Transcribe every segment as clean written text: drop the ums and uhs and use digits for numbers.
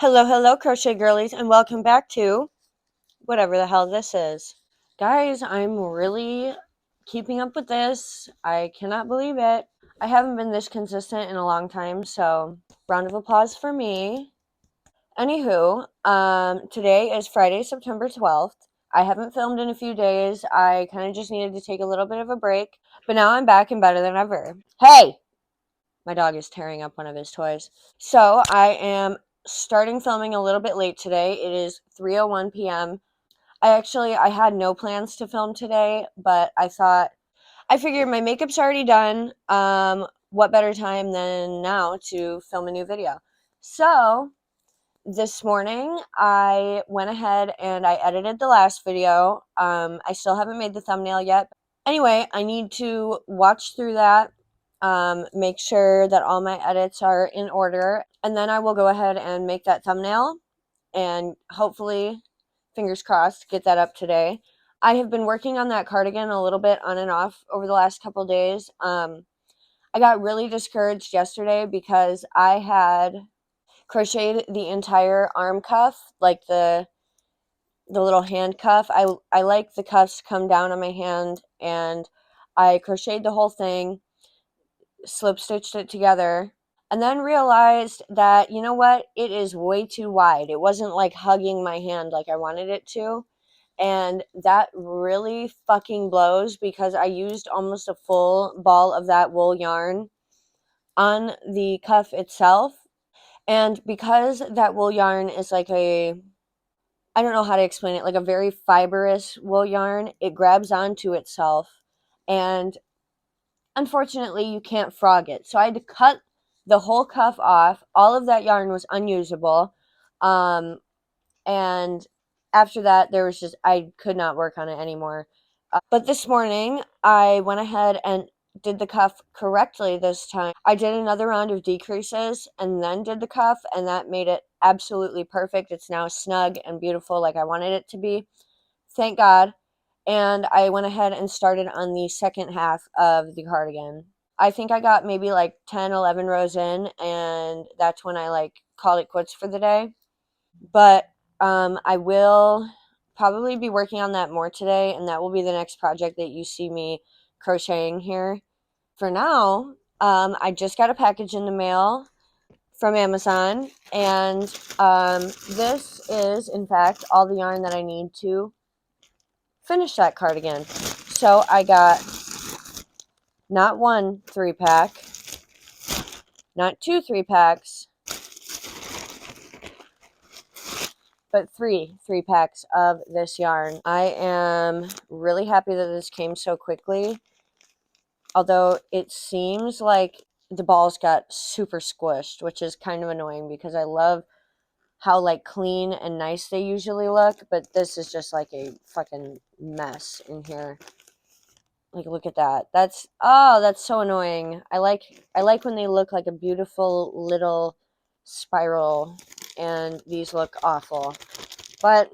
Hello, hello, crochet girlies, and welcome back to whatever the hell this is. Guys, I'm really keeping up with this. I cannot believe it. I haven't been this consistent in a long time, so round of applause for me. Anywho, today is Friday, September 12th. I haven't filmed in a few days. I kind of just needed to take a little bit of a break, but now I'm back and better than ever. Hey! My dog is tearing up one of his toys. So I am starting filming a little bit late today. It is 3:01 p.m. I had no plans to film today, but I figured my makeup's already done. What better time than now to film a new video? So this morning I went ahead and I edited the last video. I still haven't made the thumbnail yet. Anyway, I need to watch through that, make sure that all my edits are in order, and then I will go ahead and make that thumbnail and hopefully, fingers crossed, get that up today. I have been working on that cardigan a little bit on and off over the last couple days. I got really discouraged yesterday because I had crocheted the entire arm cuff, like the little hand cuff. I like the cuffs to come down on my hand, and I crocheted the whole thing, slip stitched it together, and then realized that, you know what, it is way too wide. It wasn't like hugging my hand like I wanted it to, and that really fucking blows because I used almost a full ball of that wool yarn on the cuff itself. And because that wool yarn is like I don't know how to explain it, like a very fibrous wool yarn, it grabs onto itself, and unfortunately you can't frog it. So I had to cut the whole cuff off. All of that yarn was unusable. And after that, I could not work on it anymore. But this morning, I went ahead and did the cuff correctly this time. I did another round of decreases and then did the cuff, and that made it absolutely perfect. It's now snug and beautiful like I wanted it to be. Thank God. And I went ahead and started on the second half of the cardigan. I think I got maybe like 10, 11 rows in, and that's when I like called it quits for the day. But I will probably be working on that more today, and that will be the next project that you see me crocheting here. For now, I just got a package in the mail from Amazon, and this is, in fact, all the yarn that I need to finish that cardigan. So I got not one 3-pack, not two 3-packs, but three 3-packs of this yarn. I am really happy that this came so quickly, although it seems like the balls got super squished, which is kind of annoying because I love how like clean and nice they usually look, but this is just like a fucking mess in here. Like, look at that. That's so annoying. I like when they look like a beautiful little spiral, and these look awful. But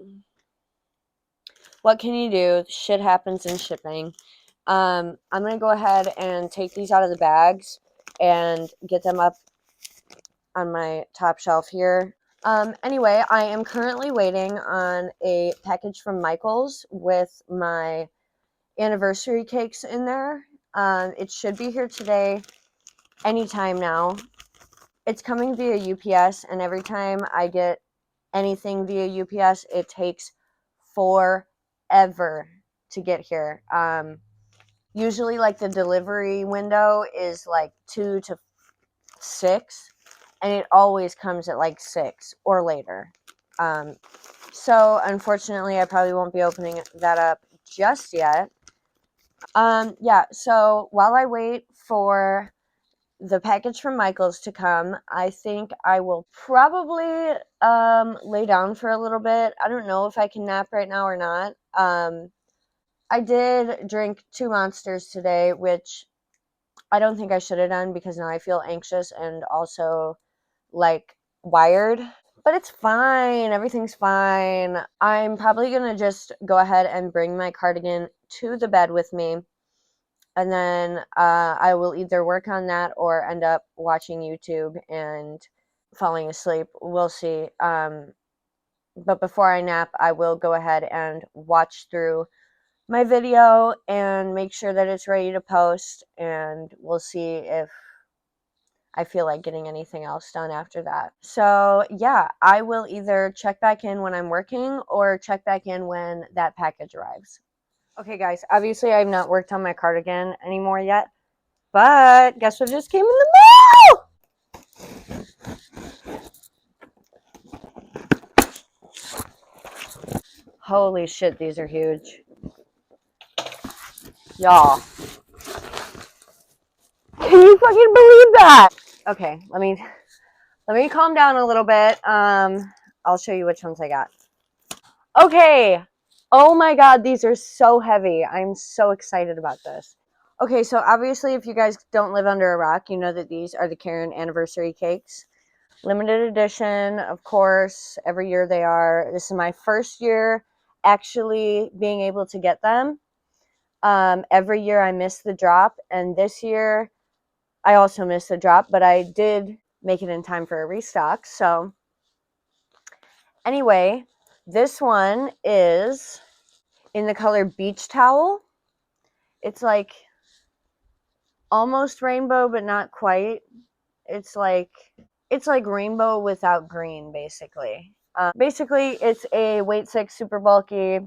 what can you do? Shit happens in shipping. I'm going to go ahead and take these out of the bags and get them up on my top shelf here. Anyway, I am currently waiting on a package from Michael's with my anniversary cakes in there. It should be here today, anytime now. It's coming via UPS, and every time I get anything via UPS, it takes forever to get here. Usually, like, the delivery window is like 2 to 6, and it always comes at like 6 or later. So unfortunately, I probably won't be opening that up just yet. Yeah, so while I wait for the package from Michael's to come, I think I will probably lay down for a little bit. I don't know if I can nap right now or not. I did drink 2 Monsters today, which I don't think I should have done because now I feel anxious and also like wired. But it's fine. Everything's fine. I'm probably going to just go ahead and bring my cardigan to the bed with me. And then I will either work on that or end up watching YouTube and falling asleep. We'll see. But before I nap, I will go ahead and watch through my video and make sure that it's ready to post, and we'll see if I feel like getting anything else done after that. So yeah, I will either check back in when I'm working or check back in when that package arrives. Okay guys, obviously I've not worked on my cardigan anymore yet, but guess what just came in the mail? Holy shit, these are huge. Y'all. Can you fucking believe that? Okay, let me calm down a little bit. I'll show you which ones I got. Okay. Oh my god, these are so heavy. I'm so excited about this. Okay, so obviously if you guys don't live under a rock, you know that these are the Caron Anniversary Cakes. Limited edition, of course. Every year they are. This is my first year actually being able to get them. Every year I miss the drop, and this year I also missed the drop, but I did make it in time for a restock. So anyway, this one is in the color Beach Towel. It's like almost rainbow, but not quite. It's like rainbow without green, basically. Basically, it's a weight 6 super bulky,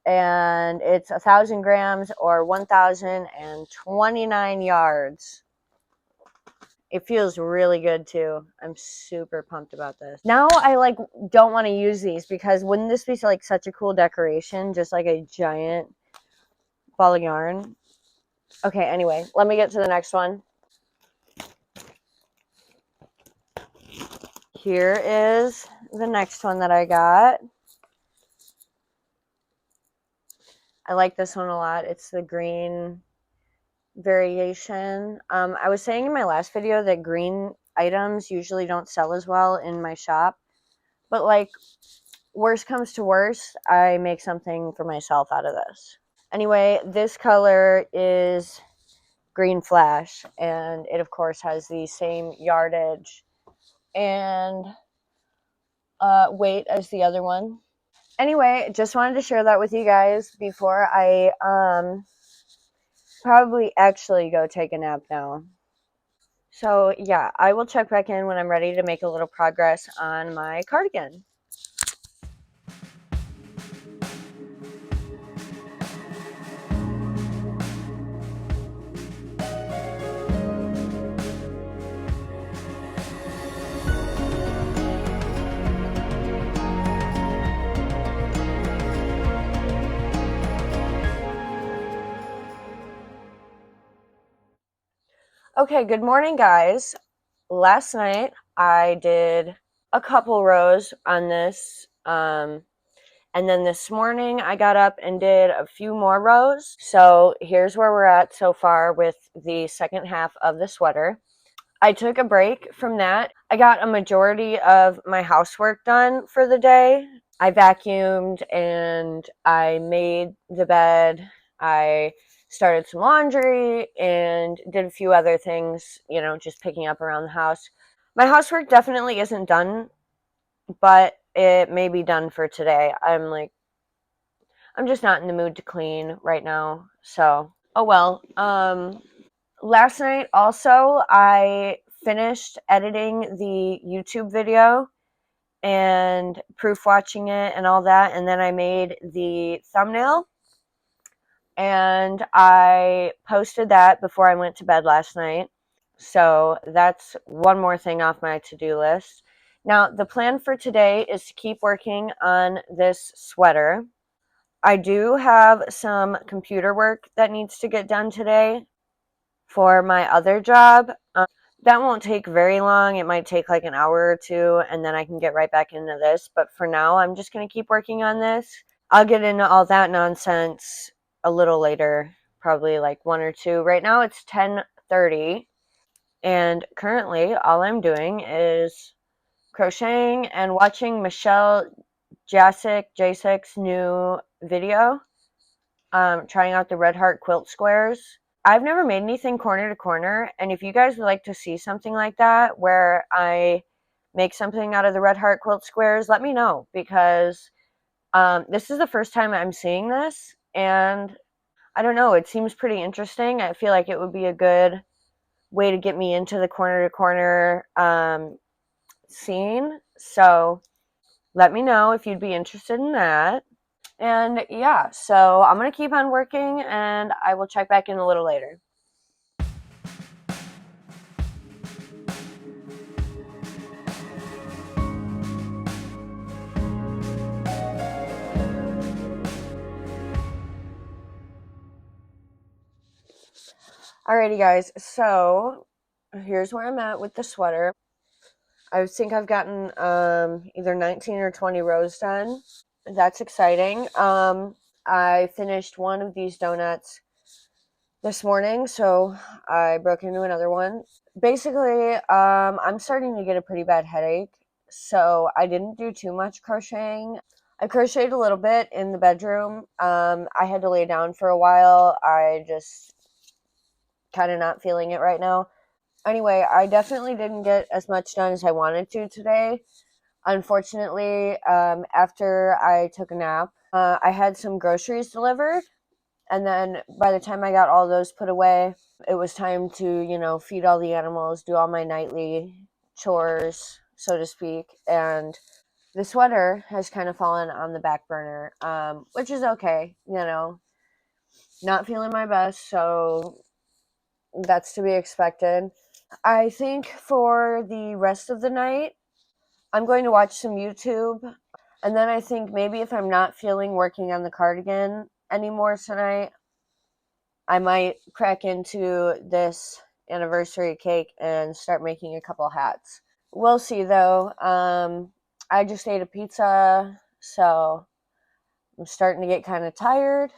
and it's 1,000 grams or 1,029 yards. It feels really good too. I'm super pumped about this. Now I like don't want to use these because wouldn't this be like such a cool decoration, just like a giant ball of yarn? Okay, anyway, let me get to the next one. Here is the next one that I got. I like this one a lot. It's the green variation. I was saying in my last video that green items usually don't sell as well in my shop, but like worst comes to worst, I make something for myself out of this. Anyway, this color is Green Flash, and it of course has the same yardage and weight as the other one. Anyway, just wanted to share that with you guys before I probably actually go take a nap now. So yeah, I will check back in when I'm ready to make a little progress on my cardigan. Okay, good morning guys. Last night I did a couple rows on this, and then this morning I got up and did a few more rows. So here's where we're at so far with the second half of the sweater. I took a break from that. I got a majority of my housework done for the day. I vacuumed and I made the bed. I started some laundry and did a few other things, you know, just picking up around the house. My housework definitely isn't done, but it may be done for today. I'm just not in the mood to clean right now. So, oh well. Last night also I finished editing the YouTube video and proof watching it and all that, and then I made the thumbnail and I posted that before I went to bed last night. So that's one more thing off my to-do list. Now the plan for today is to keep working on this sweater. I do have some computer work that needs to get done today for my other job. That won't take very long. It might take like an hour or two, and then I can get right back into this. But for now, I'm just going to keep working on this. I'll get into all that nonsense a little later, probably like 1 or 2. Right now, it's 10:30, and currently, all I'm doing is crocheting and watching Michelle Jasic's new video, trying out the Red Heart quilt squares. I've never made anything corner to corner, and if you guys would like to see something like that where I make something out of the red heart quilt squares, let me know, because this is the first time I'm seeing this, and I don't know, it seems pretty interesting. I feel like it would be a good way to get me into the corner to corner scene. So let me know if you'd be interested in that. And yeah, so I'm going to keep on working, and I will check back in a little later. Alrighty guys, so here's where I'm at with the sweater. I think I've gotten either 19 or 20 rows done. That's exciting. I finished one of these donuts this morning, so I broke into another one. Basically, I'm starting to get a pretty bad headache, so I didn't do too much crocheting. I crocheted a little bit in the bedroom. I had to lay down for a while. I just kind of not feeling it right now. Anyway, I definitely didn't get as much done as I wanted to today. Unfortunately, after I took a nap, I had some groceries delivered. And then by the time I got all those put away, it was time to, feed all the animals, do all my nightly chores, so to speak. And the sweater has kind of fallen on the back burner, which is okay, not feeling my best, so that's to be expected. I think for the rest of the night, I'm going to watch some YouTube. And then I think maybe if I'm not feeling working on the cardigan anymore tonight, I might crack into this anniversary cake and start making a couple hats. We'll see though. I just ate a pizza, so I'm starting to get kind of tired.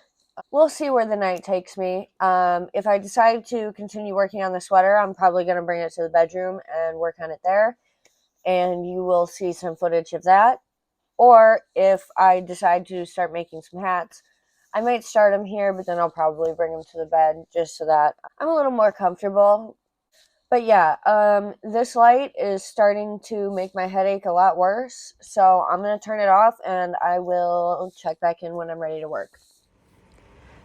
We'll see where the night takes me. If I decide to continue working on the sweater, I'm probably going to bring it to the bedroom and work on it there. And you will see some footage of that. Or if I decide to start making some hats, I might start them here, but then I'll probably bring them to the bed just so that I'm a little more comfortable. But yeah, this light is starting to make my headache a lot worse. So I'm going to turn it off, and I will check back in when I'm ready to work.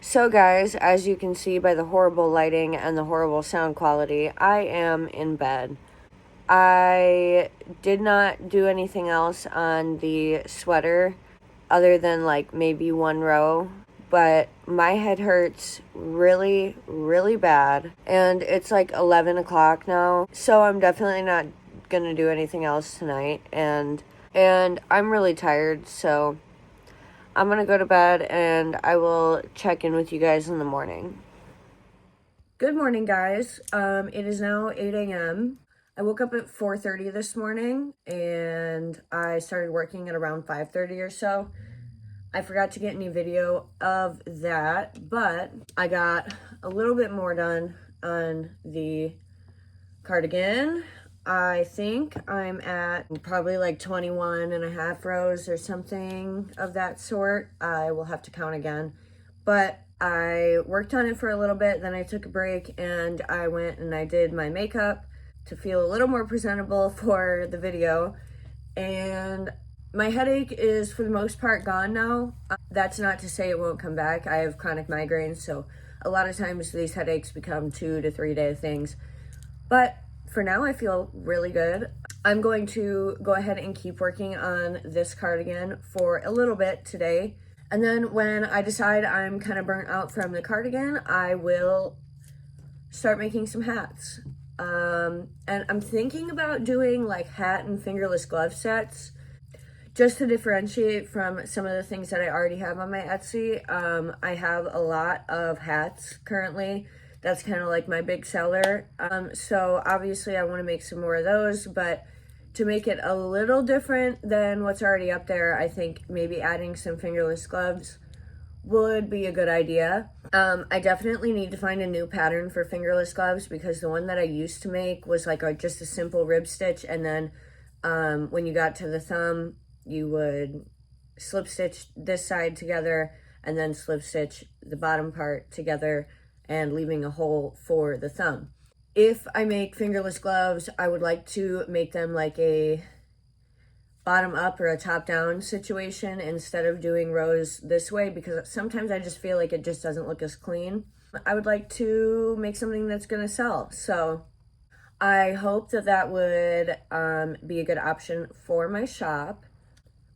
So guys, as you can see by the horrible lighting and the horrible sound quality, I am in bed. I did not do anything else on the sweater other than like maybe one row, but my head hurts really, really bad, and it's like 11 o'clock now, so I'm definitely not gonna do anything else tonight, and I'm really tired, so I'm gonna go to bed, and I will check in with you guys in the morning. Good morning, guys. It is now 8 a.m. I woke up at 4:30 this morning, and I started working at around 5:30 or so. I forgot to get any video of that, but I got a little bit more done on the cardigan. I think I'm at probably like 21 and a half rows or something of that sort. I will have to count again. But I worked on it for a little bit, then I took a break, and I went and I did my makeup to feel a little more presentable for the video. And my headache is for the most part gone now. That's not to say it won't come back. I have chronic migraines, so a lot of times these headaches become 2 to 3 day things. But for now, I feel really good. I'm going to go ahead and keep working on this cardigan for a little bit today. And then when I decide I'm kind of burnt out from the cardigan, I will start making some hats. And I'm thinking about doing like hat and fingerless glove sets just to differentiate from some of the things that I already have on my Etsy. I have a lot of hats currently. That's kind of like my big seller. So obviously I want to make some more of those, but to make it a little different than what's already up there, I think maybe adding some fingerless gloves would be a good idea. I definitely need to find a new pattern for fingerless gloves, because the one that I used to make was like just a simple rib stitch, and then when you got to the thumb, you would slip stitch this side together and then slip stitch the bottom part together and leaving a hole for the thumb. If I make fingerless gloves, I would like to make them like a bottom up or a top down situation instead of doing rows this way, because sometimes I just feel like it just doesn't look as clean. I would like to make something that's gonna sell, so I hope that that would be a good option for my shop.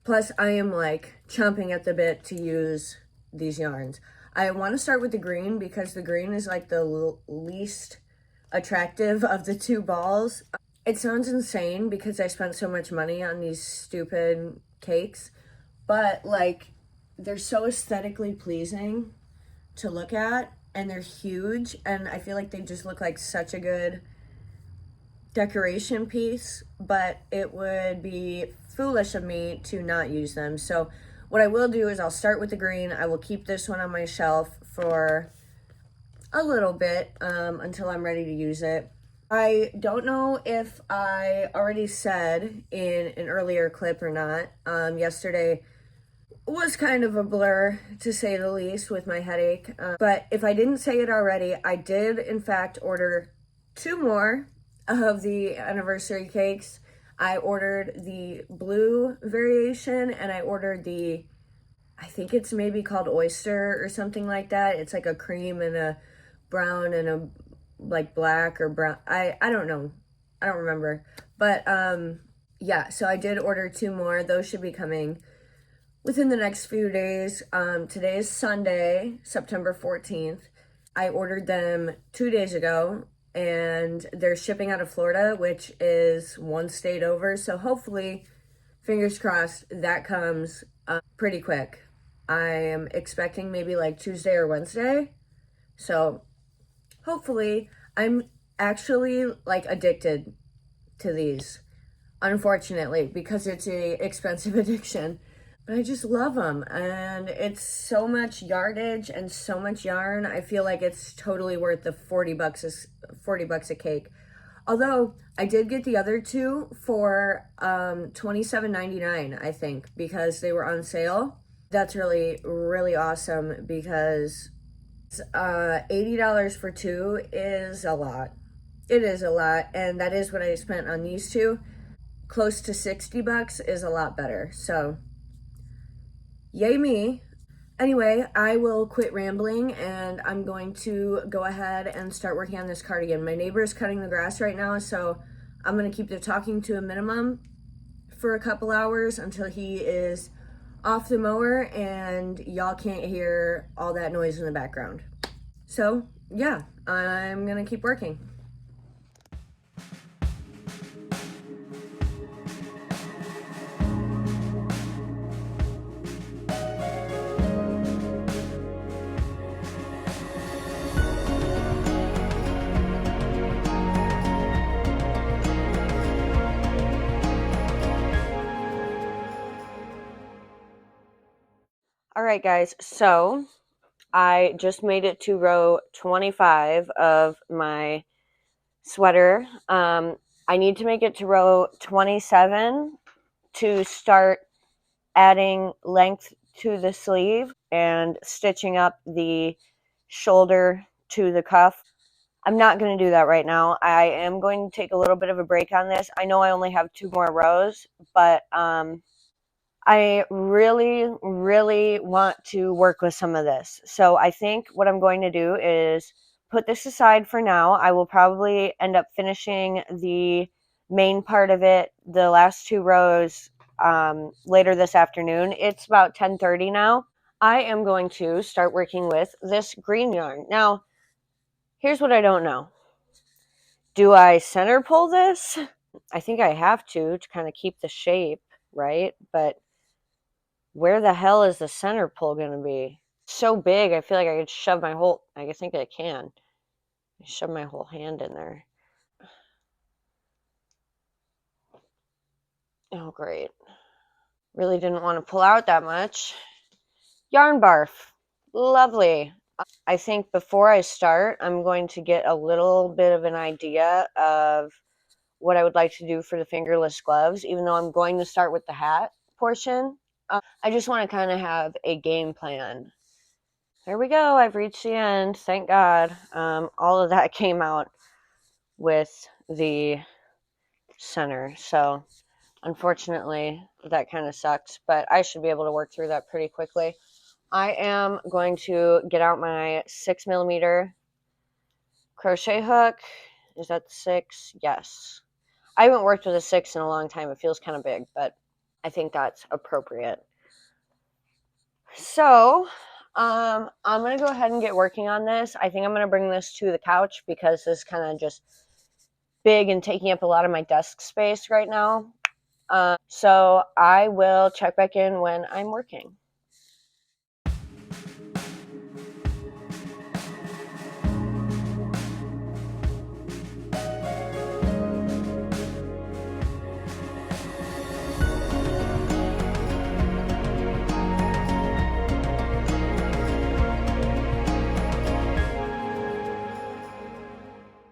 Plus, I am like chomping at the bit to use these yarns. I want to start with the green because the green is like the least attractive of the two balls. It sounds insane because I spent so much money on these stupid cakes, but like they're so aesthetically pleasing to look at, and they're huge, and I feel like they just look like such a good decoration piece, but it would be foolish of me to not use them. So what I will do is I'll start with the green. I will keep this one on my shelf for a little bit until I'm ready to use it. I don't know if I already said in an earlier clip or not. Yesterday was kind of a blur, to say the least, with my headache. But if I didn't say it already, I did in fact order 2 more of the anniversary cakes. I ordered the blue variation, and I ordered the, I think it's maybe called oyster or something like that. It's like a cream and a brown and a like black or brown. I don't know. I don't remember. But yeah, so I did order 2 more. Those should be coming within the next few days. Today is Sunday, September 14th. I ordered them 2 days ago, and they're shipping out of Florida, which is 1 state over. So hopefully, fingers crossed, that comes pretty quick. I am expecting maybe like Tuesday or Wednesday. So hopefully, I'm actually like addicted to these, unfortunately, because it's a expensive addiction. But I just love them, and it's so much yardage and so much yarn. I feel like it's totally worth the 40 bucks a cake. Although I did get the other 2 for $27.99, I think, because they were on sale. That's really, really awesome, because $80 for 2 is a lot. It is a lot, and that is what I spent on these 2. Close to 60 bucks is a lot better. So yay me. Anyway, I will quit rambling, and I'm going to go ahead and start working on this cardigan. My neighbor is cutting the grass right now, so I'm going to keep the talking to a minimum for a couple hours until he is off the mower and y'all can't hear all that noise in the background. So yeah, I'm going to keep working. All right, guys, so I just made it to row 25 of my sweater. I need to make it to row 27 to start adding length to the sleeve and stitching up the shoulder to the cuff. I'm not going to do that right now. I am going to take a little bit of a break on this. I know I only have 2 more rows, but I really, really want to work with some of this. So I think what I'm going to do is put this aside for now. I will probably end up finishing the main part of it, the last 2 rows, later this afternoon. It's about 10:30 now. I am going to start working with this green yarn. Now, here's what I don't know. Do I center pull this? I think I have to kind of keep the shape, right? But where the hell is the center pull going to be? So big, I feel like I could shove my whole, I think I can. Shove my whole hand in there. Oh, great. Really didn't want to pull out that much. Yarn barf. Lovely. I think before I start, I'm going to get a little bit of an idea of what I would like to do for the fingerless gloves, even though I'm going to start with the hat portion. I just want to kind of have a game plan. There we go. I've reached the end. Thank God. All of that came out with the center. So unfortunately, that kind of sucks, but I should be able to work through that pretty quickly. I am going to get out my 6mm crochet hook. Is that 6? Yes. I haven't worked with a 6 in a long time. It feels kind of big, but I think that's appropriate. So, I'm going to go ahead and get working on this. I think I'm going to bring this to the couch because this is kind of just big and taking up a lot of my desk space right now. So I will check back in when I'm working.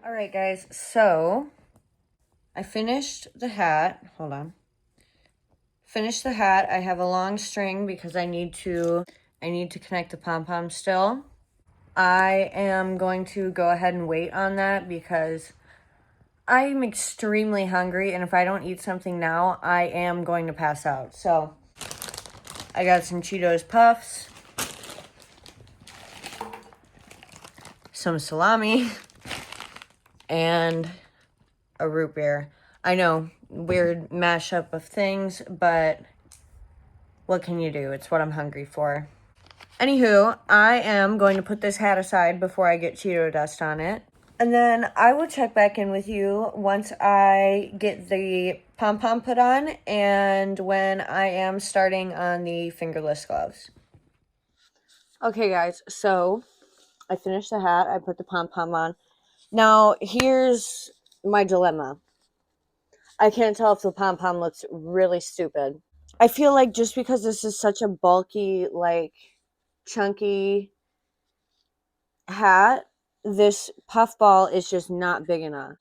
Alright guys, so I finished the hat. Hold on. Finished the hat. I have a long string because I need to connect the pom-pom still. I am going to go ahead and wait on that because I'm extremely hungry, and if I don't eat something now, I am going to pass out. So I got some Cheetos Puffs, some salami, and a root beer. I know, weird mashup of things, but what can you do? It's what I'm hungry for. Anywho, I am going to put this hat aside before I get Cheeto dust on it. And then I will check back in with you once I get the pom-pom put on and when I am starting on the fingerless gloves. Okay guys, so I finished the hat. I put the pom-pom on. Now, here's my dilemma. I can't tell if the pom-pom looks really stupid. I feel like just because this is such a bulky, like, chunky hat, this puffball is just not big enough.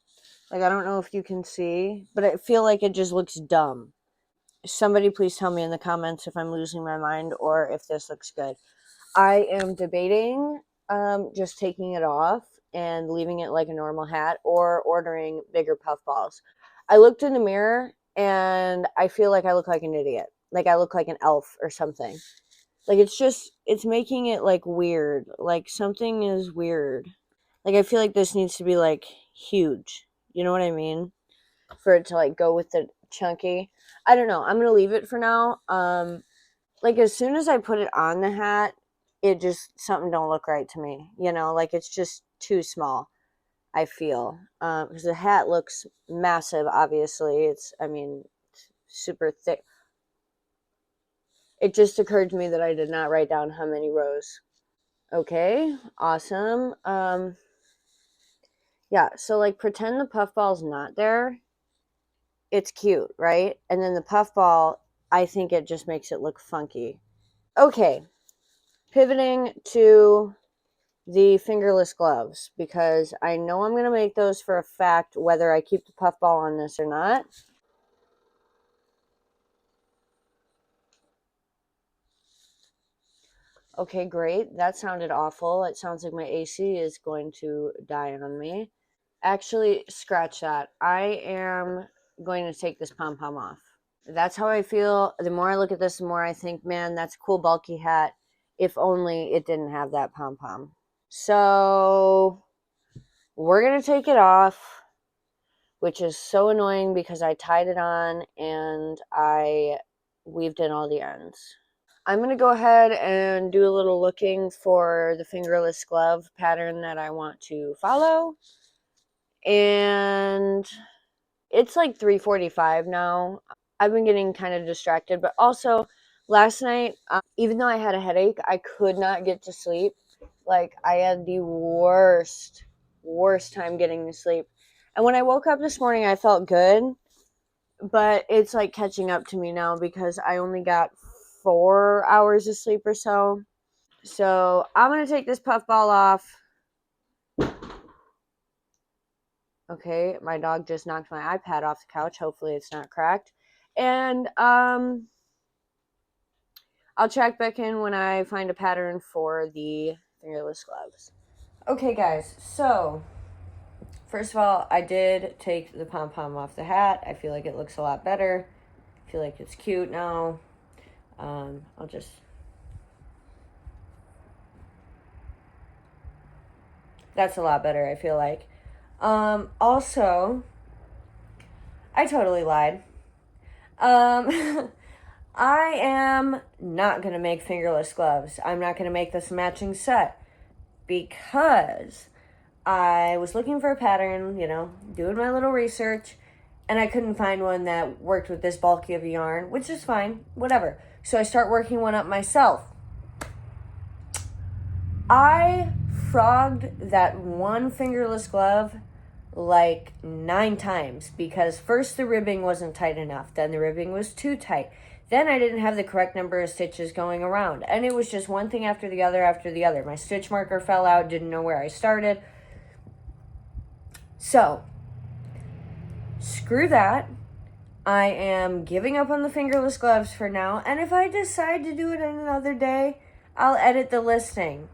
Like, I don't know if you can see, but I feel like it just looks dumb. Somebody please tell me in the comments if I'm losing my mind or if this looks good. I am debating just taking it off and leaving it like a normal hat or ordering bigger puffballs. I looked in the mirror and I feel like I look like an idiot. Like I look like an elf or something. Like it's making it like weird. Like something is weird. Like I feel like this needs to be like huge. You know what I mean? For it to like go with the chunky. I don't know. I'm going to leave it for now. Like as soon as I put it on the hat, it just something don't look right to me. You know, like it's just too small. I feel because the hat looks massive. Obviously, it's super thick. It just occurred to me that I did not write down how many rows. Okay, awesome. Yeah. So like, pretend the puffball's not there. It's cute, right? And then the puffball, I think it just makes it look funky. Okay, pivoting to the fingerless gloves because I know I'm going to make those for a fact whether I keep the puffball on this or not. Okay, great. That sounded awful. It sounds like my AC is going to die on me. Actually, scratch that. I am going to take this pom-pom off. That's how I feel. The more I look at this, the more I think, man, that's a cool bulky hat. If only it didn't have that pom-pom. So we're going to take it off, which is so annoying because I tied it on and I weaved in all the ends. I'm going to go ahead and do a little looking for the fingerless glove pattern that I want to follow. And it's like 3:45 now. I've been getting kind of distracted, but also last night, even though I had a headache, I could not get to sleep. Like I had the worst time getting to sleep. And when I woke up this morning, I felt good, but it's like catching up to me now because I only got 4 hours of sleep or so. So I'm going to take this puffball off. Okay, my dog just knocked my iPad off the couch. Hopefully it's not cracked. And I'll check back in when I find a pattern for the fingerless gloves. Okay, guys, so first of all, I did take the pom-pom off the hat. I feel like it looks a lot better. feel like it's cute now. I'll just... That's a lot better, I feel like. Also, I totally lied. I am not going to make fingerless gloves. I'm not going to make this matching set because I was looking for a pattern, you know, doing my little research, and I couldn't find one that worked with this bulky of a yarn, which is fine, whatever. So I start working one up myself. I frogged that one fingerless glove like 9 times because first the ribbing wasn't tight enough, then the ribbing was too tight, then I didn't have the correct number of stitches going around, and it was just one thing after the other after the other. My stitch marker fell out, didn't know where I started. So screw that. I am giving up on the fingerless gloves for now, and if I decide to do it another day, I'll edit the listing.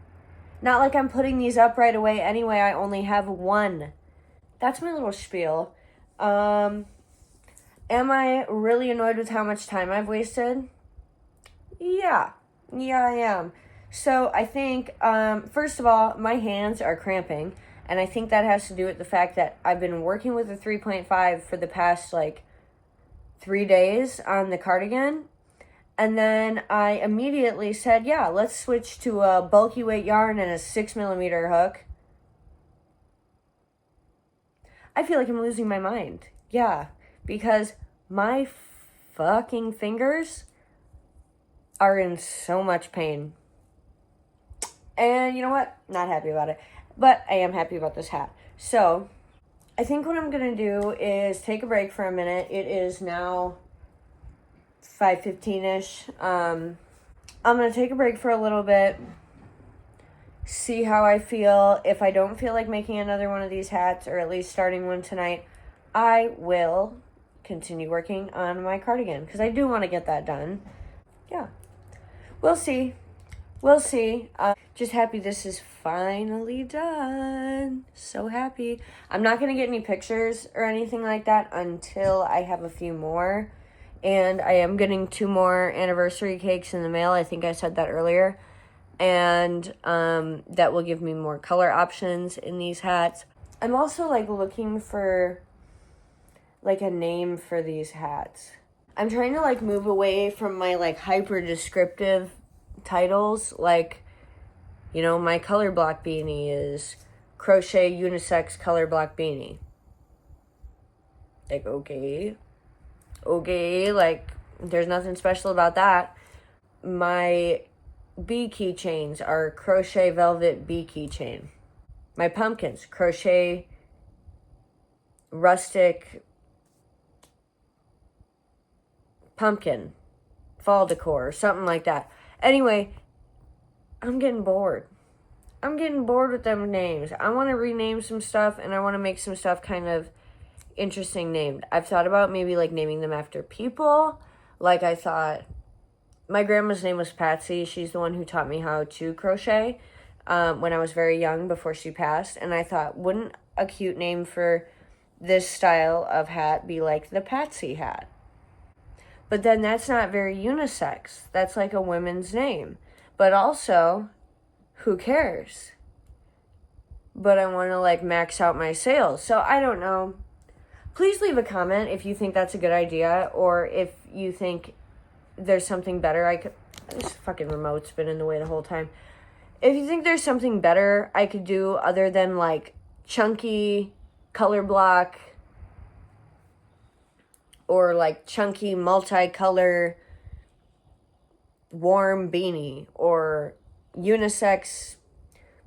Not like I'm putting these up right away anyway. I only have one. That's my little spiel. Am I really annoyed with how much time I've wasted? Yeah, I am. So I think, first of all, my hands are cramping, and I think that has to do with the fact that I've been working with a 3.5 for the past, like, 3 days on the cardigan, and then I immediately said, yeah, let's switch to a bulky weight yarn and a 6mm hook. I feel like I'm losing my mind. Yeah, because my fucking fingers are in so much pain. And you know what? Not happy about it. But I am happy about this hat. So, I think what I'm going to do is take a break for a minute. It is now 5:15-ish. I'm going to take a break for a little bit. See how I feel. If I don't feel like making another one of these hats, or at least starting one tonight, I will continue working on my cardigan, because I do want to get that done. Yeah. We'll see. We'll see. Just happy this is finally done. So happy. I'm not going to get any pictures or anything like that until I have a few more. And I am getting 2 more anniversary cakes in the mail. I think I said that earlier. And that will give me more color options in these hats. I'm also like looking for like a name for these hats. I'm trying to like move away from my like hyper descriptive titles. Like, you know, my color block beanie is Crochet Unisex Color Block Beanie. Like, okay, like there's nothing special about that. My bee keychains are Crochet Velvet Bee Keychain. My pumpkins, Crochet Rustic Pumpkin Fall Decor, something like that. Anyway, I'm getting bored. I'm getting bored with them names. I want to rename some stuff, and I want to make some stuff kind of interesting named. I've thought about maybe like naming them after people. Like I thought, my grandma's name was Patsy. She's the one who taught me how to crochet when I was very young before she passed. And I thought, wouldn't a cute name for this style of hat be like the Patsy hat? But then that's not very unisex. That's like a women's name. But also, who cares? But I want to like max out my sales. So I don't know. Please leave a comment if you think that's a good idea, or if you think there's something better I could... This fucking remote's been in the way the whole time. If you think there's something better I could do other than like chunky color block, or like chunky multicolor warm beanie, or unisex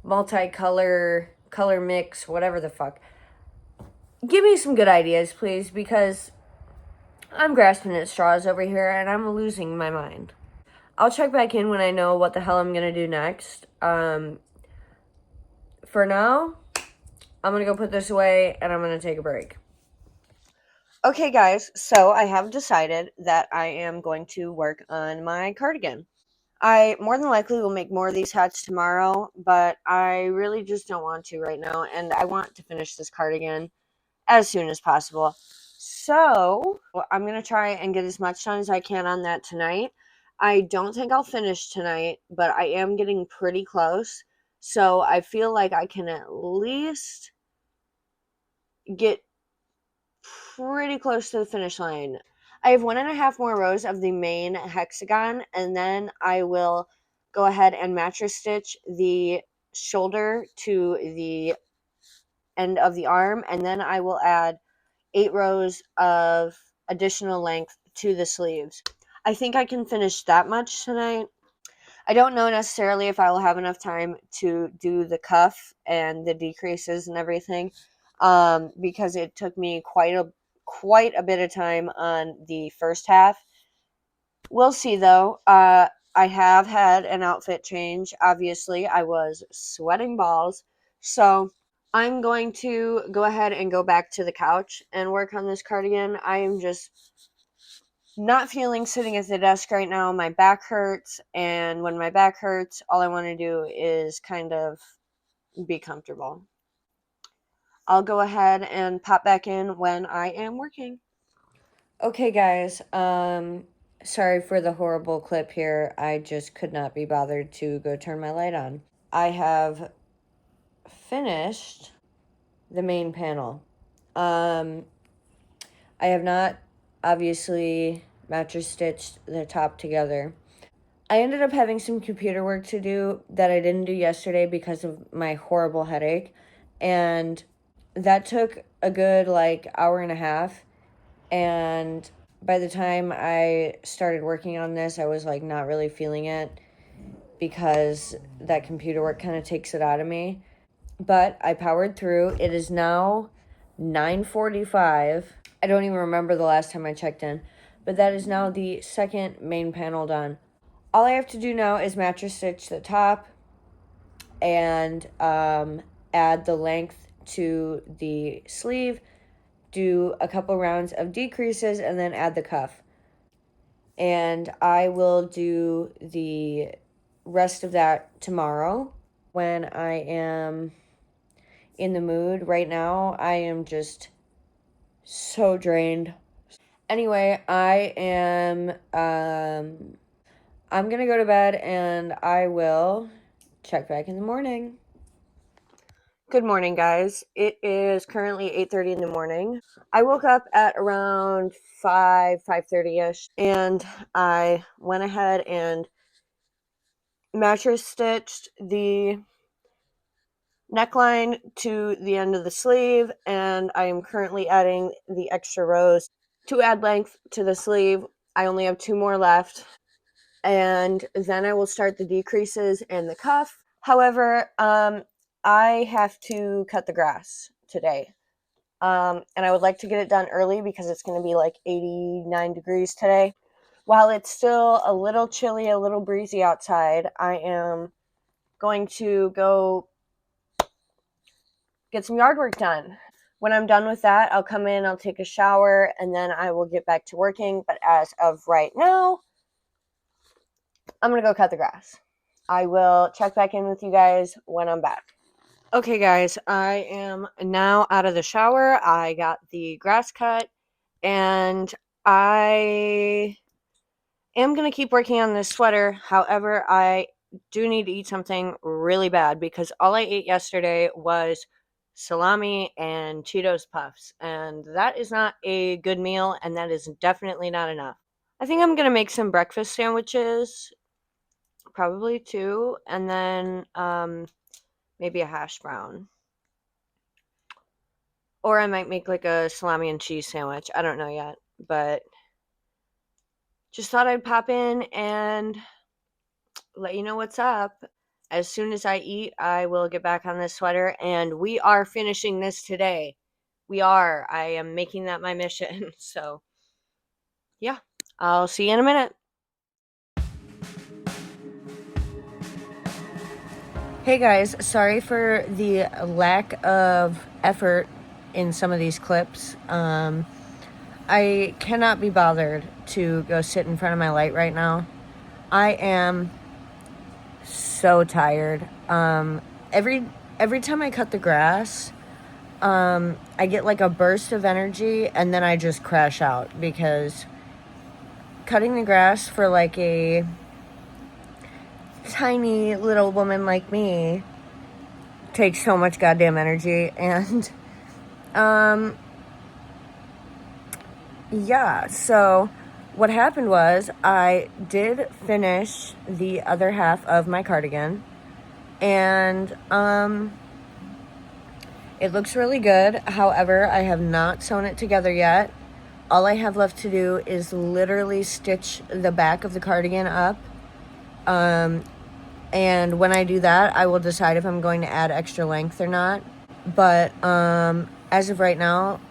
multicolor color mix, whatever the fuck. Give me some good ideas, please, because I'm grasping at straws over here and I'm losing my mind. I'll check back in when I know what the hell I'm going to do next. For now, I'm going to go put this away and I'm going to take a break. Okay, guys, so I have decided that I am going to work on my cardigan. I more than likely will make more of these hats tomorrow, but I really just don't want to right now, and I want to finish this cardigan as soon as possible. So I'm going to try and get as much done as I can on that tonight. I don't think I'll finish tonight, but I am getting pretty close. So I feel like I can at least get pretty close to the finish line. I have 1.5 more rows of the main hexagon, and then I will go ahead and mattress stitch the shoulder to the end of the arm, and then I will add 8 rows of additional length to the sleeves. I think I can finish that much tonight. I don't know necessarily if I will have enough time to do the cuff and the decreases and everything, because it took me quite a bit of time on the first half. We'll see though. I have had an outfit change. Obviously, I was sweating balls, so I'm going to go ahead and go back to the couch and work on this cardigan. I am just not feeling sitting at the desk right now. My back hurts, and when my back hurts, all I want to do is kind of be comfortable. I'll go ahead and pop back in when I am working. Okay, guys, sorry for the horrible clip here. I just could not be bothered to go turn my light on. I have finished the main panel. I have not obviously mattress stitched the top together. I ended up having some computer work to do that I didn't do yesterday because of my horrible headache, and that took a good hour and a half, and by the time I started working on this, I was not really feeling it because that computer work kind of takes it out of me. But I powered through. It is now 9:45. I don't even remember the last time I checked in, but that is now the second main panel done. All I have to do now is mattress stitch the top and add the length to the sleeve, do a couple rounds of decreases, and then add the cuff. And I will do the rest of that tomorrow when I am in the mood. Right now, I am just so drained. Anyway, I'm gonna go to bed, and I will check back in the morning. Good morning, guys. It is currently 8:30 in the morning. I woke up at around 5:30ish, and I went ahead and mattress stitched the neckline to the end of the sleeve, and I am currently adding the extra rows to add length to the sleeve. I only have 2 more left, and then I will start the decreases and the cuff. However, I have to cut the grass today, and I would like to get it done early because it's going to be 89 degrees today. While it's still a little chilly, a little breezy outside, I am going to go get some yard work done. When I'm done with that, I'll come in, I'll take a shower, and then I will get back to working. But as of right now, I'm going to go cut the grass. I will check back in with you guys when I'm back. Okay, guys, I am now out of the shower. I got the grass cut, and I am going to keep working on this sweater. However, I do need to eat something really bad because all I ate yesterday was salami and Cheetos Puffs, and that is not a good meal, and that is definitely not enough. I think I'm going to make some breakfast sandwiches, probably 2, and then maybe a hash brown. Or I might make a salami and cheese sandwich. I don't know yet, but just thought I'd pop in and let you know what's up. As soon as I eat, I will get back on this sweater, and we are finishing this today. We are. I am making that my mission. So, yeah, I'll see you in a minute. Hey guys, sorry for the lack of effort in some of these clips. I cannot be bothered to go sit in front of my light right now. I am so tired. Every time I cut the grass, I get like a burst of energy and then I just crash out, because cutting the grass for like a tiny little woman like me takes so much goddamn energy. And yeah, so what happened was I did finish the other half of my cardigan, and it looks really good. However, I have not sewn it together yet. All I have left to do is literally stitch the back of the cardigan up. And when I do that, I will decide if I'm going to add extra length or not. But as of right now,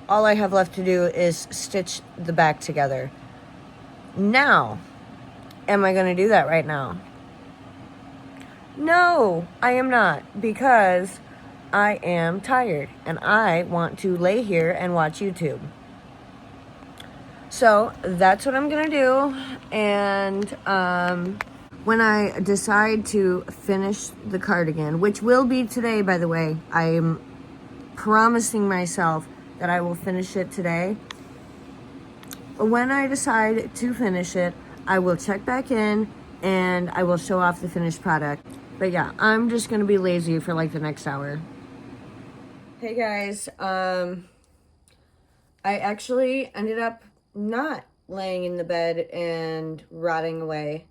all I have left to do is stitch the back together. Now, am I going to do that right now? No, I am not, because I am tired and I want to lay here and watch YouTube. So that's what I'm going to do. And when I decide to finish the cardigan, which will be today, by the way, I'm promising myself that I will finish it today. When I decide to finish it, I will check back in and I will show off the finished product. But yeah, I'm just gonna be lazy for like the next hour. Hey guys, I actually ended up not laying in the bed and rotting away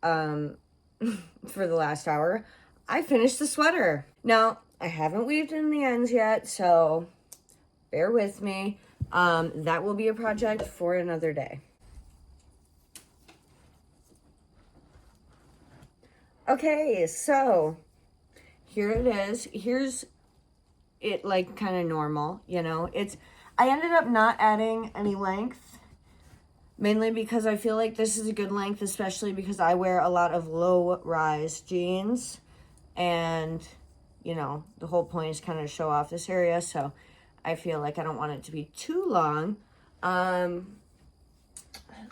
for the last hour. I finished the sweater. Now, I haven't weaved in the ends yet, so bear with me. That will be a project for another day. Okay, so here it is. Here's it, like, kind of normal, you know. I ended up not adding any length, mainly because I feel like this is a good length, especially because I wear a lot of low-rise jeans, and, you know, the whole point is kind of show off this area, so I feel like I don't want it to be too long. Let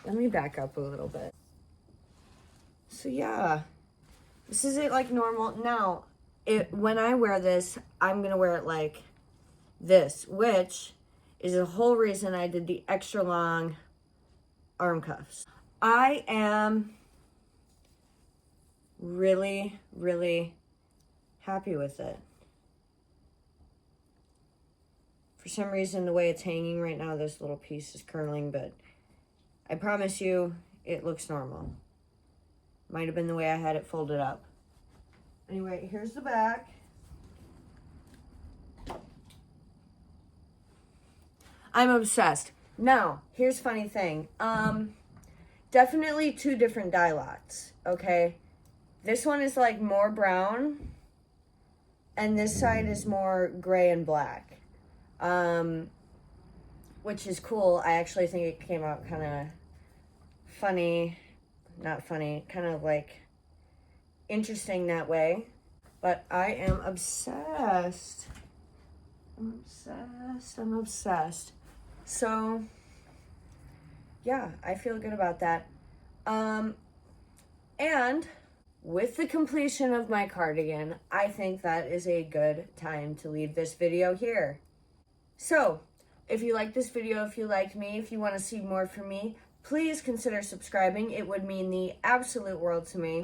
me back up a little bit. So yeah, this is it, like normal. Now, when I wear this, I'm gonna wear it like this, which is the whole reason I did the extra long arm cuffs. I am really, really happy with it. For some reason, the way it's hanging right now, this little piece is curling, but I promise you, it looks normal. Might have been the way I had it folded up. Anyway, here's the back. I'm obsessed. Now, here's a funny thing. Definitely two different dye lots, okay? This one is like more brown, and this side is more gray and black. Which is cool. I actually think it came out kind of funny, not funny, kind of like interesting that way. But I am obsessed. I'm obsessed. So, yeah, I feel good about that. And with the completion of my cardigan, I think that is a good time to leave this video here. So, if you like this video, if you liked me, if you want to see more from me, please consider subscribing. It would mean the absolute world to me.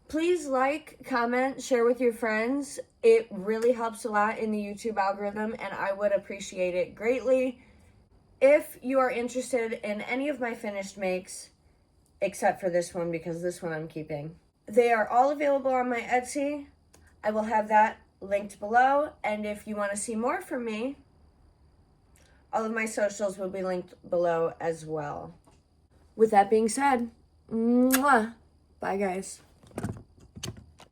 Please like, comment, share with your friends. It really helps a lot in the YouTube algorithm, and I would appreciate it greatly. If you are interested in any of my finished makes, except for this one, because this one I'm keeping, they are all available on my Etsy. I will have that linked below, and if you want to see more from me, all of my socials will be linked below as well. With that being said, mwah, bye guys.